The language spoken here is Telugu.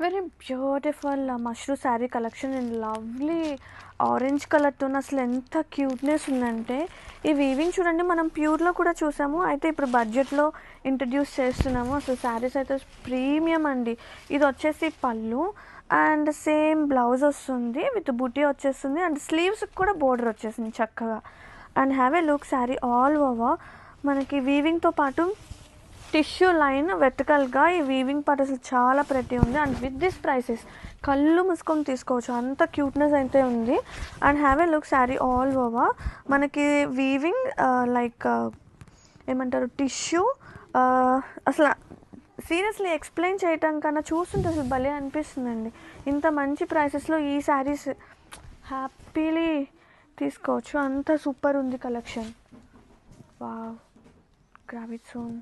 Very beautiful mashru sari collection and lovely orange కలర్తో అసలు ఎంత క్యూట్నెస్ ఉందంటే ఈ వీవింగ్ చూడండి. మనం ప్యూర్లో కూడా చూసాము, అయితే ఇప్పుడు బడ్జెట్లో ఇంట్రడ్యూస్ చేస్తున్నాము. అసలు శారీస్ అయితే ప్రీమియం అండి. ఇది వచ్చేసి పళ్ళు అండ్ సేమ్ బ్లౌజ్ వస్తుంది విత్ బుటీ వచ్చేస్తుంది అండ్ స్లీవ్స్కి కూడా బోర్డర్ వచ్చేసింది చక్కగా. And have a look sari all over మనకి వీవింగ్తో పాటు టిష్యూ లైన్ వెర్టికల్గా ఈ వీవింగ్ పార్ట్ అసలు చాలా ప్రతి ఉంది. అండ్ విత్ దిస్ ప్రైసెస్ కళ్ళు మూసుకొని తీసుకోవచ్చు, అంత క్యూట్నెస్ అయితే ఉంది. And have a look sari all over మనకి వీవింగ్ లైక్ ఏమంటారు టిష్యూ. అసలు సీరియస్లీ ఎక్స్ప్లెయిన్ చేయటం కన్నా చూస్తుంటే అసలు భలే అనిపిస్తుందండి. ఇంత మంచి ప్రైసెస్లో ఈ శారీస్ హ్యాపీలీ తీసుకోవచ్చు, అంత సూపర్ ఉంది collection. Wow, grab it soon.